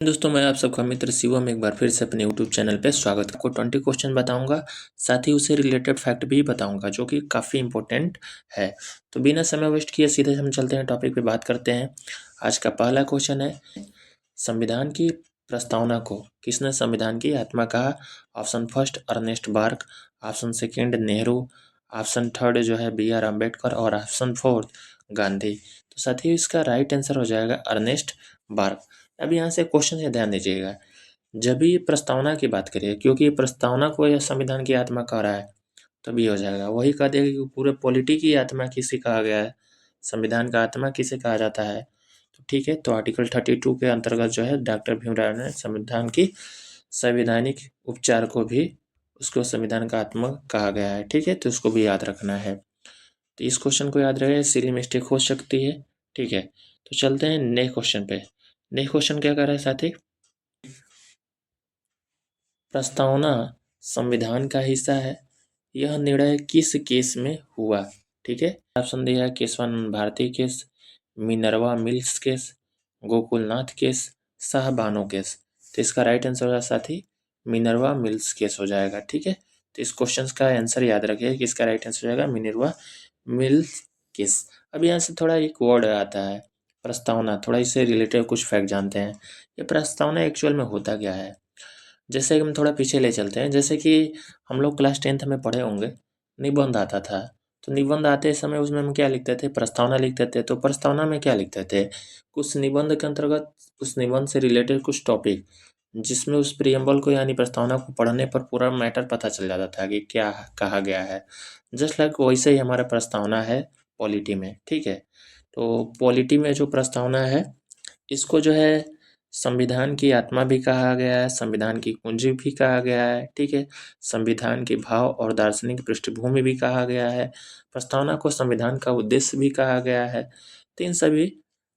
दोस्तों, मैं आप सबका मित्र शिवम एक बार फिर से अपने यूट्यूब चैनल पे स्वागत आपको 20 क्वेश्चन बताऊंगा। साथ ही उससे रिलेटेड फैक्ट भी बताऊंगा जो कि काफ़ी इंपॉर्टेंट है। तो बिना समय वेस्ट किए सीधे हम चलते हैं टॉपिक पे बात करते हैं। आज का पहला क्वेश्चन है, संविधान की प्रस्तावना को किसने संविधान की आत्मा कहा? Option first Ernest Barker, option second Nehru, option third जो है BR अम्बेडकर और ऑप्शन फोर्थ गांधी। तो साथ ही इसका राइट आंसर हो जाएगा अर्नेस्ट बार्क। अब यहाँ से क्वेश्चन से ध्यान दीजिएगा, जब भी ये प्रस्तावना की बात करिए, क्योंकि ये प्रस्तावना को यह संविधान की आत्मा कह रहा है, तभी हो जाएगा। वही कह देगा कि पूरे पॉलिटी की आत्मा किसे कहा गया है, संविधान का आत्मा किसे कहा जाता है। तो ठीक है, तो आर्टिकल 32 के अंतर्गत जो है डॉक्टर भीमराव ने संविधान की संवैधानिक उपचार को भी उसको संविधान का आत्मा कहा गया है। ठीक है, तो उसको भी याद रखना है। तो इस क्वेश्चन को याद रखें, सिली मिस्टेक हो सकती है। ठीक है, तो चलते हैं नेक्स्ट क्वेश्चन पे। नेक्स्ट क्वेश्चन क्या कर रहा है साथी? प्रस्तावना संविधान का हिस्सा है। यह निर्णय किस केस में हुआ? ठीक है, ऑप्शन दिया है Kesavananda Bharati case, Minerva Mills case, Gokulnath case, Shahbano case. तो इसका राइट आंसर होगा साथी मिनर्वा मिल्स केस हो जाएगा। ठीक है, तो इस क्वेश्चन का आंसर याद रखिए कि इसका राइट आंसर हो जाएगा मिनर्वा मिल्स केस। अब यहाँ से थोड़ा एक वर्ड आता है प्रस्तावना, थोड़ा इससे रिलेटेड कुछ फैक्ट जानते हैं। ये प्रस्तावना एक्चुअल में होता क्या है? जैसे कि हम थोड़ा पीछे ले चलते हैं, जैसे कि हम लोग क्लास 10th में पढ़े होंगे, निबंध आता था। तो निबंध आते समय उसमें हम क्या लिखते थे? प्रस्तावना लिखते थे। तो प्रस्तावना में क्या लिखते थे? कुछ निबंध के अंतर्गत उस निबंध से रिलेटेड कुछ टॉपिक, जिसमें उस प्रियम्बल को यानी प्रस्तावना को पढ़ने पर पूरा मैटर पता चल जाता था कि क्या कहा गया है। जस्ट लाइक वैसे ही हमारा प्रस्तावना है पॉलिटी में। ठीक है, तो पॉलिटी में जो प्रस्तावना है, इसको जो है संविधान की आत्मा भी कहा गया है, संविधान की कुंजी भी कहा गया है। ठीक है, संविधान के भाव और दार्शनिक पृष्ठभूमि भी कहा गया है, प्रस्तावना को संविधान का उद्देश्य भी कहा गया है। तो इन सभी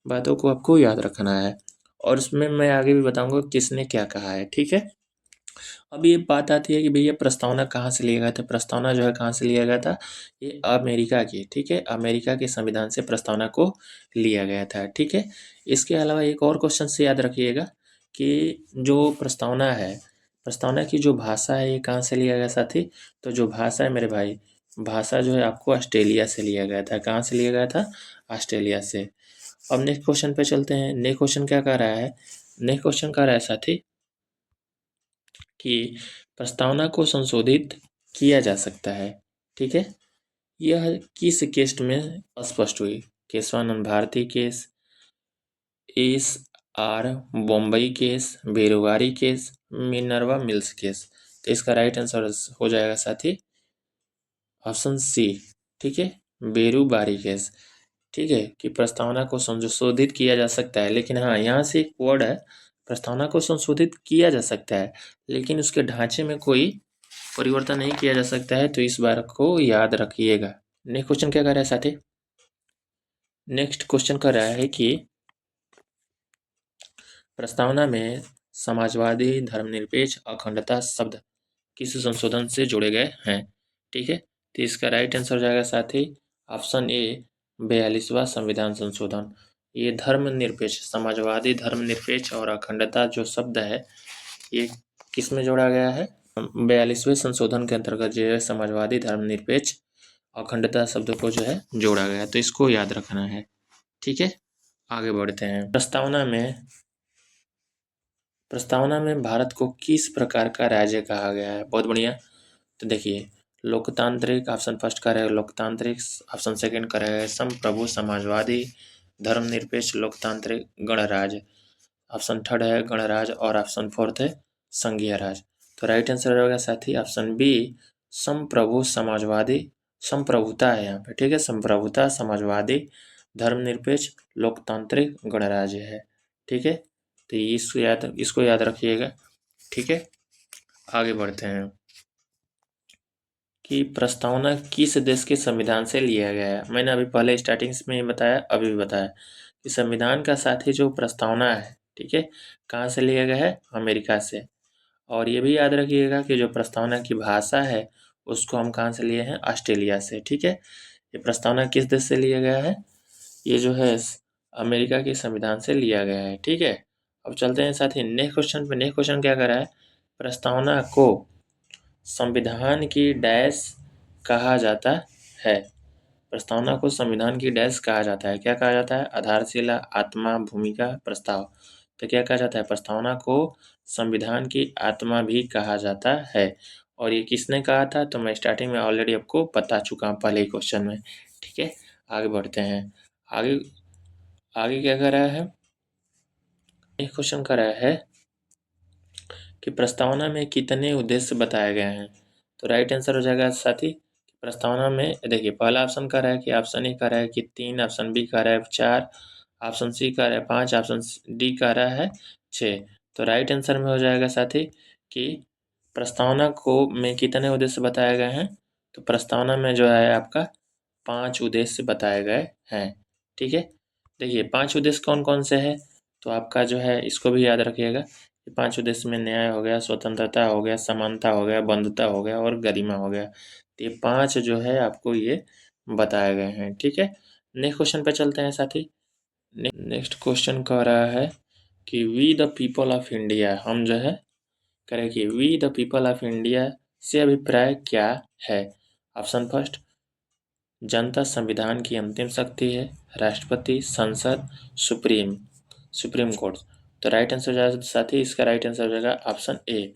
बातों को आपको याद रखना है, और उसमें मैं आगे भी बताऊंगा किसने क्या कहा है। ठीक है, अब ये बात आती है कि भैया प्रस्तावना कहाँ से लिया गया था? प्रस्तावना जो है कहाँ से लिया गया था? ये अमेरिका की, ठीक है, अमेरिका के संविधान से प्रस्तावना को लिया गया था। ठीक है, इसके अलावा एक और क्वेश्चन से याद रखिएगा कि जो प्रस्तावना है, प्रस्तावना की जो भाषा है, ये कहाँ से लिया गया साथी? तो जो भाषा है मेरे भाई, भाषा जो है आपको ऑस्ट्रेलिया से लिया गया था। कहाँ से लिया गया था? ऑस्ट्रेलिया से। अब नेक्स्ट क्वेश्चन पे चलते हैं। नेक्स्ट क्वेश्चन क्या कह रहा है? नेक्स्ट क्वेश्चन कह रहा है साथी कि प्रस्तावना को संशोधित किया जा सकता है। ठीक है, यह किस केस में स्पष्ट हुई? Kesavananda Bharati case, SR Bommai case, Berubari case, Minerva Mills case. तो इसका राइट आंसर हो जाएगा साथी ऑप्शन सी। ठीक है, बेरोबारी केस। ठीक है, कि प्रस्तावना को संशोधित किया जा सकता है, लेकिन हाँ, यहाँ से एक वर्ड है, प्रस्तावना को संशोधित किया जा सकता है लेकिन उसके ढांचे में कोई परिवर्तन नहीं किया जा सकता है। तो इस बात को याद रखिएगा। नेक्स्ट क्वेश्चन क्या कर रहा है साथी? नेक्स्ट क्वेश्चन कर रहा है कि प्रस्तावना में समाजवादी, धर्मनिरपेक्ष, अखंडता शब्द किस संशोधन से जोड़े गए हैं? ठीक है, तो इसका राइट आंसर हो जाएगा साथी ऑप्शन ए 42वां संविधान संशोधन। ये धर्मनिरपेक्ष, समाजवादी, धर्मनिरपेक्ष और अखंडता जो शब्द है, ये किस में जोड़ा गया है? 42वें संशोधन के अंतर्गत जो है समाजवादी, धर्मनिरपेक्ष, अखंडता शब्द को जो है जोड़ा गया। तो इसको याद रखना है। ठीक है, आगे बढ़ते हैं। प्रस्तावना में भारत को किस प्रकार का राज्य कहा गया है? बहुत बढ़िया। तो देखिए, लोकतांत्रिक ऑप्शन फर्स्ट का रहेगा, लोकतांत्रिक ऑप्शन सेकंड का रहेगा, संप्रभु, समाजवादी, धर्मनिरपेक्ष, लोकतांत्रिक, गणराज्य। ऑप्शन थर्ड है गणराज्य और ऑप्शन फोर्थ है संघीय राज। तो राइट आंसर होगा साथी ऑप्शन बी संप्रभु समाजवादी, संप्रभुता है यहाँ पे। ठीक है, संप्रभुता, समाजवादी, धर्मनिरपेक्ष, लोकतांत्रिक, गणराज्य है। ठीक है, तो इसको याद रखिएगा। ठीक है, आगे बढ़ते हैं कि प्रस्तावना किस देश के संविधान से लिया गया है? मैंने अभी पहले स्टार्टिंग में ही बताया, अभी भी बताया कि संविधान का साथ ही जो प्रस्तावना है, ठीक है, कहाँ से लिया गया है? अमेरिका से। और ये भी याद रखिएगा कि जो प्रस्तावना की भाषा है, उसको हम कहाँ से लिए हैं? ऑस्ट्रेलिया से। ठीक है, ये प्रस्तावना किस देश से लिया गया है? ये जो है अमेरिका के संविधान से लिया गया है। ठीक है, अब चलते हैं साथी नेक्स्ट क्वेश्चन पे। नेक्स्ट क्वेश्चन क्या कर रहा है, प्रस्तावना को संविधान की डैश कहा जाता है। प्रस्तावना को संविधान की डैश कहा जाता है। क्या कहा जाता है, आधारशिला, आत्मा, भूमिका, प्रस्ताव। तो क्या कहा जाता है, प्रस्तावना को संविधान की आत्मा भी कहा जाता है। और ये किसने कहा था, तो मैं स्टार्टिंग में ऑलरेडी आपको बता चुका हूँ पहले ही क्वेश्चन में। ठीक है, आगे बढ़ते हैं। आगे आगे क्या कर रहा है, एक क्वेश्चन कर रहा है कि प्रस्तावना में कितने उद्देश्य बताए गए हैं। तो राइट आंसर हो जाएगा साथी, प्रस्तावना में देखिए पहला ऑप्शन कह रहा है कि ऑप्शन ए कह रहा है कि 3, ऑप्शन बी कह रहा है 4, ऑप्शन सी कह रहा है 5, ऑप्शन डी कह रहा है 6। तो राइट आंसर में हो जाएगा साथी कि प्रस्तावना को में कितने उद्देश्य बताए गए हैं। तो प्रस्तावना में जो है आपका 5 उद्देश्य बताए गए हैं। ठीक है, देखिए 5 उद्देश्य कौन कौन से हैं, तो आपका जो है इसको भी याद रखिएगा कि 5 उद्देश्य में न्याय हो गया, स्वतंत्रता हो गया, समानता हो गया, बंधुता हो गया और गरिमा हो गया। तो ये 5 जो है आपको ये बताए गए हैं। ठीक है, नेक्स्ट क्वेश्चन पे चलते हैं साथी। नेक्स्ट क्वेश्चन कह रहा है कि we the people of India, हम जो है करें कि we the people of India से अभिप्राय क्या है। ऑप्शन फर्स्ट, जनता संविधान की अंतिम शक्ति है, राष्ट्रपति, संसद, सुप्रीम सुप्रीम कोर्ट। तो राइट आंसर हो जाएगा साथी, इसका राइट आंसर हो जाएगा ऑप्शन ए,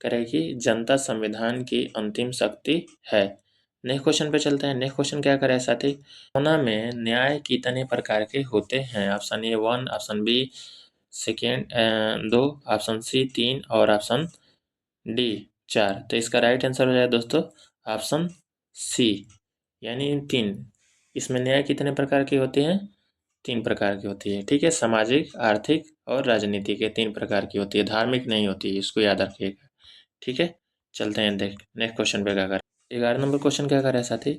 करेगी जनता संविधान की अंतिम शक्ति है। नेक्स्ट क्वेश्चन पे चलते हैं। नेक्स्ट क्वेश्चन क्या करे साथी, कोना में न्याय कितने प्रकार के होते हैं। Option A 1, option B second 2, option C 3 और ऑप्शन डी 4। तो इसका राइट आंसर हो जाएगा दोस्तों ऑप्शन सी, यानी 3। इसमें न्याय कितने प्रकार की होती हैं, 3 प्रकार की होती है। ठीक है, सामाजिक, आर्थिक और राजनीतिक के 3 प्रकार की होती है, धार्मिक नहीं होती है, इसको याद रखिएगा। ठीक है, चलते हैं देख नेक्स्ट क्वेश्चन पे क्या कर 11 नंबर क्वेश्चन क्या कर रहा है साथी,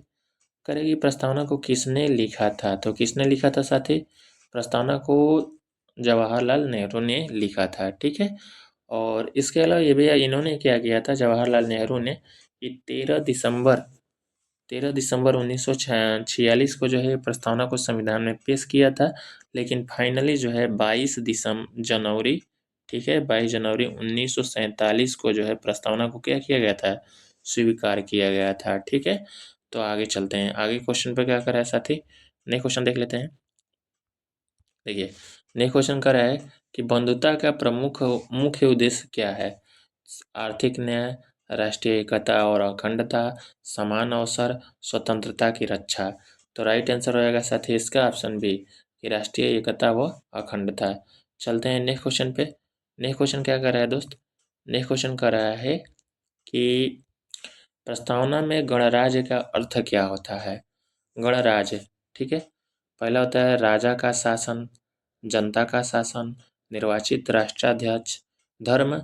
करेगी प्रस्तावना को किसने लिखा था। तो किसने लिखा था साथी, प्रस्तावना को जवाहरलाल नेहरू ने लिखा था। ठीक है, और इसके अलावा ये भी इन्होंने क्या किया था, जवाहरलाल नेहरू ने कि 13 दिसंबर 1946 को जो है प्रस्तावना को संविधान में पेश किया था। लेकिन फाइनली जो है 22 जनवरी, ठीक है 22 जनवरी 1947 को जो है प्रस्तावना को क्या किया गया था, स्वीकार किया गया था। ठीक है, तो आगे चलते हैं। आगे क्वेश्चन पे क्या कर रहा है साथी, नेक्स्ट क्वेश्चन देख लेते हैं। देखिए नेक्स्ट क्वेश्चन कर रहा है कि बंधुता का प्रमुख मुख्य उद्देश्य क्या है। आर्थिक न्याय, राष्ट्रीय एकता और अखंडता, समान अवसर, स्वतंत्रता की रक्षा। तो राइट आंसर हो जाएगा साथी इसका ऑप्शन बी कि राष्ट्रीय एकता व अखंडता। चलते हैं नेक्स्ट क्वेश्चन पे। नेक्स्ट क्वेश्चन क्या कर रहा है दोस्त, नेक्स्ट क्वेश्चन कर रहा है कि प्रस्तावना में गणराज्य का अर्थ क्या होता है। गणराज्य, ठीक है, पहला होता है राजा का शासन, जनता का शासन, निर्वाचित राष्ट्राध्यक्ष, धर्म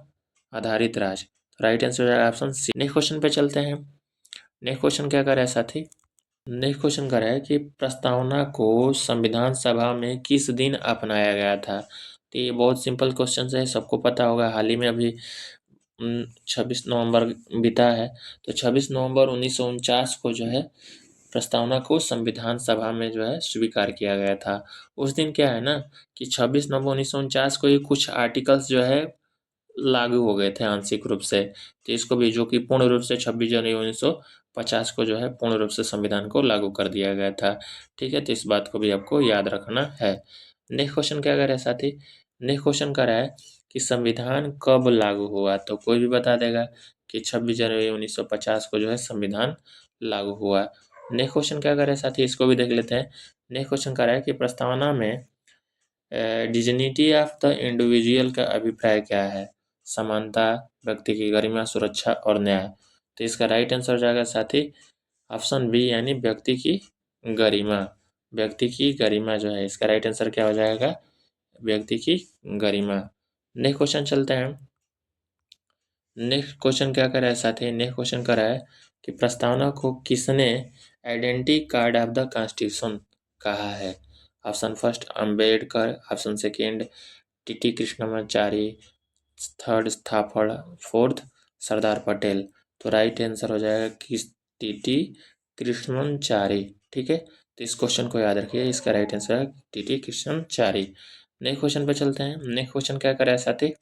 आधारित राज। राइट आंसर हो जाएगा ऑप्शन सी। नेक्स्ट क्वेश्चन पे चलते हैं। नेक्स्ट क्वेश्चन क्या कर रहा है साथी, नेक्स्ट क्वेश्चन कर रहा है कि प्रस्तावना को संविधान सभा में किस दिन अपनाया गया था। तो ये बहुत सिंपल क्वेश्चन है, सबको पता होगा। हाल ही में अभी 26 नवंबर बीता है, तो 26 नवंबर 1949 को जो है प्रस्तावना को संविधान सभा में जो है स्वीकार किया गया था। उस दिन क्या है ना कि 26 नवंबर 1949 को ही कुछ आर्टिकल्स जो है लागू हो गए थे आंशिक रूप से। तो इसको भी जो कि पूर्ण रूप से 26 जनवरी 1950 को जो है पूर्ण रूप से संविधान को लागू कर दिया गया था। ठीक है, तो इस बात को भी आपको याद रखना है। नेक्स्ट क्वेश्चन क्या कर रहा है साथी, नेक्स्ट क्वेश्चन कर रहा है कि संविधान कब लागू हुआ। तो कोई भी बता देगा कि 26 जनवरी 1950 को जो है संविधान लागू हुआ। नेक्स्ट क्वेश्चन क्या कर रहा है साथी, इसको भी देख लेते हैं। नेक्स्ट क्वेश्चन कर रहा है कि प्रस्तावना में डिग्निटी ऑफ द इंडिविजुअल का अभिप्राय क्या है। समानता, व्यक्ति की गरिमा, सुरक्षा और न्याय। तो इसका राइट आंसर हो जाएगा साथी ऑप्शन बी, यानी व्यक्ति की गरिमा। व्यक्ति की गरिमा जो है इसका राइट आंसर क्या हो जाएगा, व्यक्ति की गरिमा। नेक्स्ट क्वेश्चन चलते हैं। नेक्स्ट क्वेश्चन क्या कर रहा है साथी, नेक्स्ट क्वेश्चन कर रहा है कि प्रस्तावना को किसने identity card of the constitution कहा है। Option first Ambedkar, option second TT Krishnamachari, third स्थापड़, फोर्थ सरदार पटेल। तो राइट आंसर हो जाएगा कि टीटी कृष्णमाचारी। ठीक है, तो इस क्वेश्चन को याद रखिए, इसका राइट आंसर है टीटी कृष्णमाचारी। नेक्स्ट क्वेश्चन पे चलते हैं। नेक्स्ट क्वेश्चन क्या कर रहा है साथी?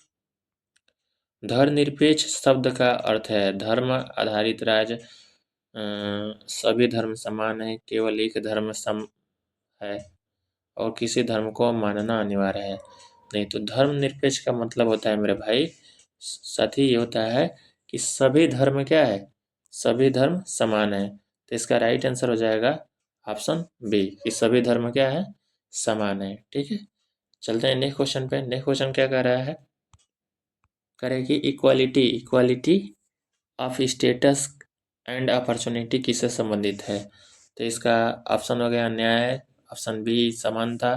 धर्मनिरपेक्ष शब्द का अर्थ है धर्म आधारित राज्य, सभी धर्म समान है, केवल एक धर्म सम है और किसी धर्म को मानना अनिवार्य है। नहीं, तो धर्मनिरपेक्ष का मतलब होता है मेरे भाई साथी, ये होता है कि सभी धर्म क्या है? सभी धर्म समान है। तो इसका राइट आंसर हो जाएगा ऑप्शन बी कि सभी धर्म क्या है? समान है। ठीक है, चलते हैं नेक्स्ट क्वेश्चन पे। नेक्स्ट क्वेश्चन क्या कह रहा है? करें कि equality equality of status and opportunity किससे संबंधित है? तो इसका ऑप्शन हो गया न्याय, ऑप्शन बी समानता,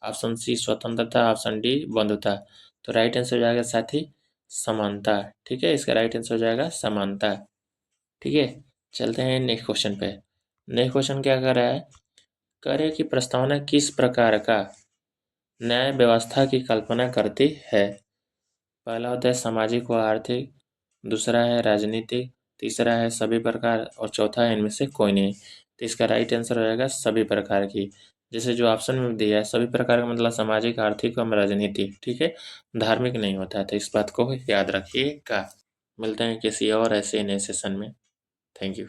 ऑप्शन सी स्वतंत्रता, ऑप्शन डी बंधुता। तो राइट आंसर हो जाएगा साथी समानता। ठीक है, इसका राइट आंसर हो जाएगा समानता। ठीक है, चलते हैं नेक्स्ट क्वेश्चन पे। नेक्स्ट क्वेश्चन क्या कर रहा है? कार्य की प्रस्तावना किस प्रकार का न्याय व्यवस्था की कल्पना करती है? पहला होता है सामाजिक व आर्थिक, दूसरा है राजनीतिक, तीसरा है सभी प्रकार और चौथा है इनमें से कोई नहीं। तो इसका राइट आंसर हो जाएगा सभी प्रकार की। जैसे जो ऑप्शन में दिया है सभी प्रकार का मतलब सामाजिक, आर्थिक और राजनीतिक। ठीक है, धार्मिक नहीं होता है, तो इस बात को याद रखिएगा। मिलते हैं किसी और ऐसे नए सेशन में। Thank you.